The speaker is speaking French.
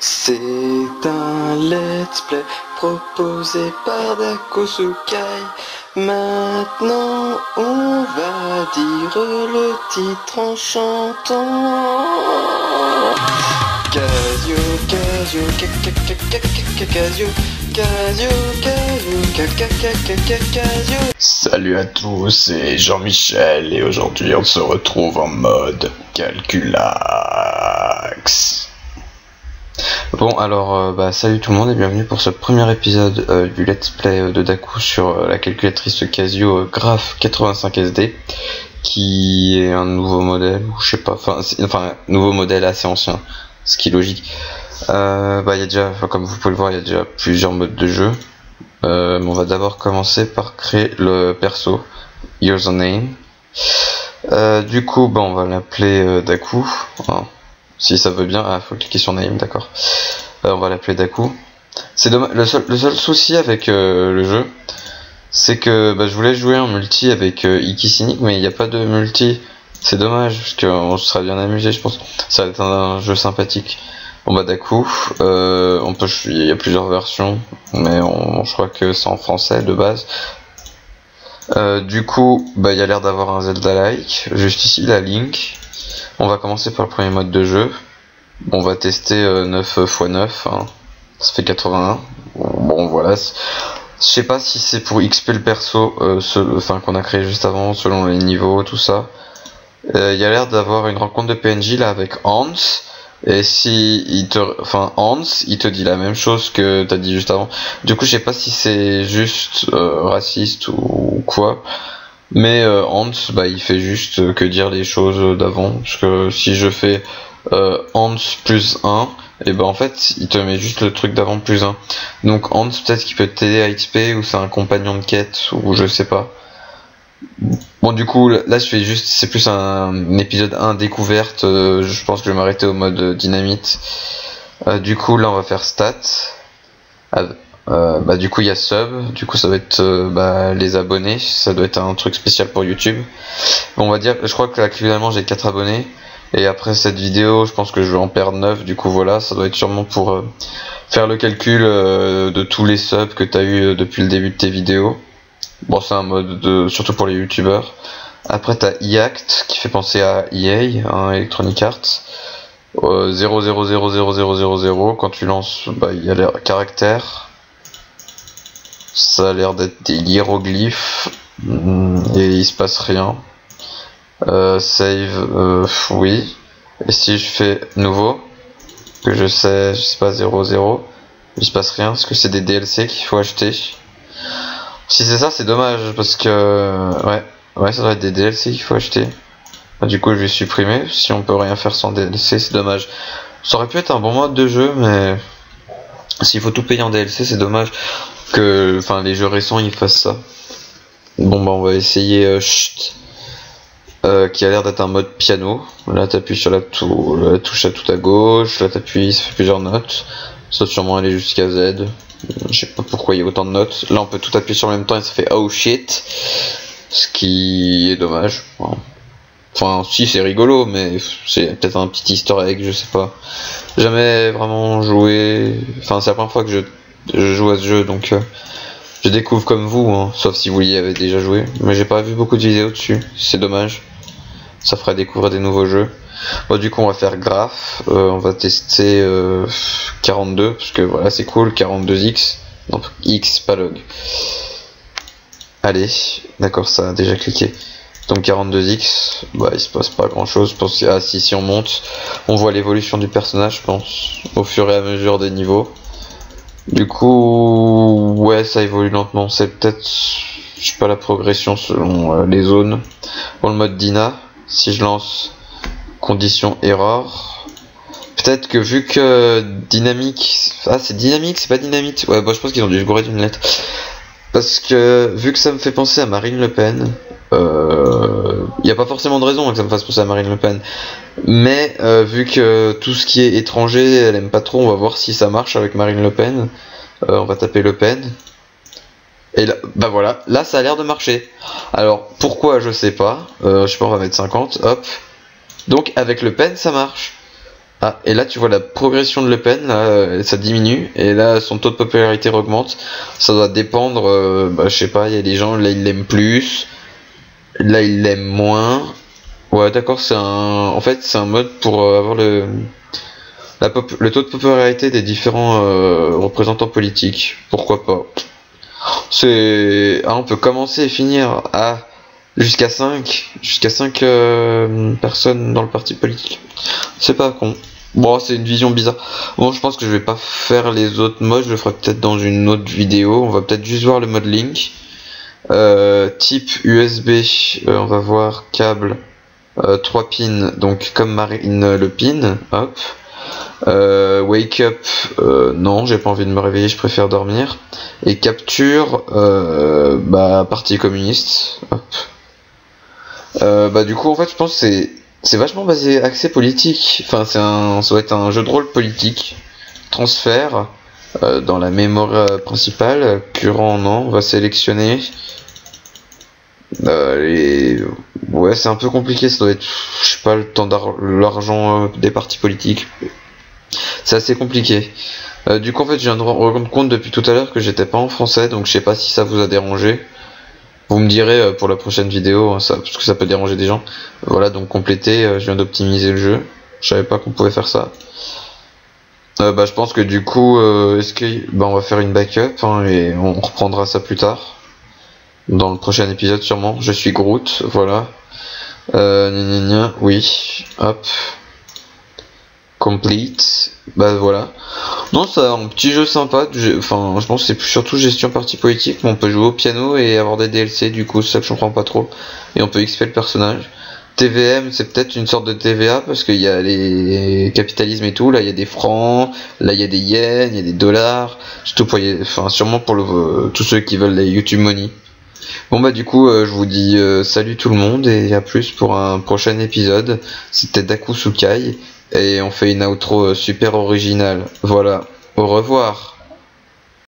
C'est un let's play proposé par Dakosukai. Maintenant on va dire le titre en chantant. Casio, Casio, Casio, Casio, Casio. Salut à tous, c'est Jean-Michel et aujourd'hui on se retrouve en mode calculax. Bon alors salut tout le monde et bienvenue pour ce premier épisode du let's play de Daku sur la calculatrice Casio Graph 85SD qui est un nouveau modèle, ou je sais pas, enfin nouveau modèle assez ancien, ce qui est logique. Il y a déjà, comme vous pouvez le voir, il y a déjà plusieurs modes de jeu. On va d'abord commencer par créer le perso username. Du coup on va l'appeler Daku. Si ça veut bien, faut cliquer sur name, d'accord. On va l'appeler Daku. C'est dommage. Le seul souci avec le jeu, c'est que je voulais jouer en multi avec Ikicynic, mais il n'y a pas de multi. C'est dommage parce qu'on se serait bien amusé, je pense. Ça va être un jeu sympathique. Daku, il y a plusieurs versions, mais je crois que c'est en français de base. Du coup, il y a l'air d'avoir un Zelda-like. Juste ici, la Link. On va commencer par le premier mode de jeu. On va tester 9 x 9, hein. Ça fait 81. Bon voilà. Je sais pas si c'est pour XP le perso qu'on a créé juste avant, selon les niveaux, tout ça. Il y a l'air d'avoir une rencontre de PNJ là avec Hans. Et si Hans, il te dit la même chose que t'as dit juste avant. Du coup, je sais pas si c'est juste raciste ou quoi. Mais Hans, il fait juste que dire les choses d'avant. Parce que si je fais Hans plus 1, et en fait, il te met juste le truc d'avant plus 1. Donc Hans, peut-être qu'il peut t'aider à XP, ou c'est un compagnon de quête, ou je sais pas. Bon, du coup, là, je fais juste, c'est plus un épisode 1 découverte. Je pense que je vais m'arrêter au mode dynamite. Du coup, là, on va faire stats. Du coup il y a sub, du coup ça va être les abonnés, ça doit être un truc spécial pour YouTube. On va dire, je crois que actuellement j'ai 4 abonnés, et après cette vidéo je pense que je vais en perdre 9, du coup voilà, ça doit être sûrement pour faire le calcul de tous les subs que tu as eu depuis le début de tes vidéos. Bon, c'est un mode surtout pour les youtubeurs. Après t'as EACT qui fait penser à EA, hein, Electronic Arts. 0,00000, quand tu lances, il y a les caractères. Ça a l'air d'être des hiéroglyphes et il se passe rien. Save, oui. Et si je fais nouveau, que je sais pas, 0,0, il se passe rien parce que c'est des DLC qu'il faut acheter. Si c'est ça, c'est dommage parce que ouais, ça doit être des DLC qu'il faut acheter. Du coup, je vais supprimer. Si on peut rien faire sans DLC, c'est dommage. Ça aurait pu être un bon mode de jeu, mais s'il faut tout payer en DLC, c'est dommage que les jeux récents ils fassent ça. Bon on va essayer qui a l'air d'être un mode piano. Là t'appuies sur la touche à tout à gauche, là t'appuies, ça fait plusieurs notes, ça doit sûrement aller jusqu'à Z. Je sais pas pourquoi il y a autant de notes. Là on peut tout appuyer sur en même temps et ça fait oh shit, ce qui est dommage. Si, c'est rigolo, mais c'est peut-être un petit easter egg, je sais pas. Jamais vraiment joué, c'est la première fois que je joue à ce jeu, donc je découvre comme vous, hein, sauf si vous y avez déjà joué, mais j'ai pas vu beaucoup de vidéos dessus, c'est dommage, ça ferait découvrir des nouveaux jeux. Du coup on va faire graph, on va tester 42, parce que voilà c'est cool, 42x, donc x pas log. Allez, d'accord, ça a déjà cliqué. Donc 42x, il se passe pas grand chose. Si on monte, on voit l'évolution du personnage, je pense, au fur et à mesure des niveaux. Du coup, ouais, ça évolue lentement. C'est peut-être, je sais pas, la progression selon les zones. Pour le mode Dyna, si je lance condition error, peut-être que vu que dynamique, c'est dynamique, c'est pas dynamite. Ouais, je pense qu'ils ont dû se gourer d'une lettre. Parce que vu que ça me fait penser à Marine Le Pen, y a pas forcément de raison que ça me fasse penser à Marine Le Pen, mais vu que tout ce qui est étranger elle aime pas trop, on va voir si ça marche avec Marine Le Pen. On va taper Le Pen et là, voilà, là ça a l'air de marcher. Alors pourquoi je sais pas, on va mettre 50, hop. Donc avec Le Pen ça marche. Ah, et là tu vois la progression de Le Pen, là, ça diminue, et là son taux de popularité augmente. Ça doit dépendre, je sais pas, il y a des gens, là ils l'aiment plus, là ils l'aiment moins. Ouais, d'accord, en fait c'est un mode pour avoir le taux de popularité des différents représentants politiques. Pourquoi pas? On peut commencer et finir à jusqu'à cinq personnes dans le parti politique. C'est pas con. Bon, c'est une vision bizarre. Bon, je pense que je vais pas faire les autres modes, je le ferai peut-être dans une autre vidéo. On va peut-être juste voir le mode link. Type USB, on va voir câble 3 pins, donc comme Marine Le Pen, hop. Wake up, non, j'ai pas envie de me réveiller, je préfère dormir. Et capture, parti communiste, hop. Du coup, en fait, je pense que c'est vachement basé axé politique. Enfin, ça doit être un jeu de rôle politique. Transfert dans la mémoire principale. Current, non, on va sélectionner. Ouais, c'est un peu compliqué. Ça doit être, je sais pas, le temps l'argent des partis politiques. C'est assez compliqué. Du coup, en fait, je viens de me rendre compte depuis tout à l'heure que j'étais pas en français, donc je sais pas si ça vous a dérangé. Vous me direz pour la prochaine vidéo, hein, parce que ça peut déranger des gens. Voilà, donc compléter, je viens d'optimiser le jeu. Je savais pas qu'on pouvait faire ça. Je pense que du coup, on va faire une backup hein, et on reprendra ça plus tard. Dans le prochain épisode sûrement. Je suis Groot, voilà. Oui, hop. Complete. Voilà. Non, c'est un petit jeu sympa. Enfin, je pense que c'est surtout gestion partie politique, mais on peut jouer au piano et avoir des DLC, du coup, c'est ça que je comprends pas trop. Et on peut XP le personnage. TVM, c'est peut-être une sorte de TVA, parce qu'il y a les capitalismes et tout. Là, il y a des francs, là, il y a des yens, il y a des dollars. Sûrement pour tous ceux qui veulent les YouTube Money. Bon du coup je vous dis salut tout le monde et à plus pour un prochain épisode. C'était Daku Sukai et on fait une outro super originale. Voilà, au revoir.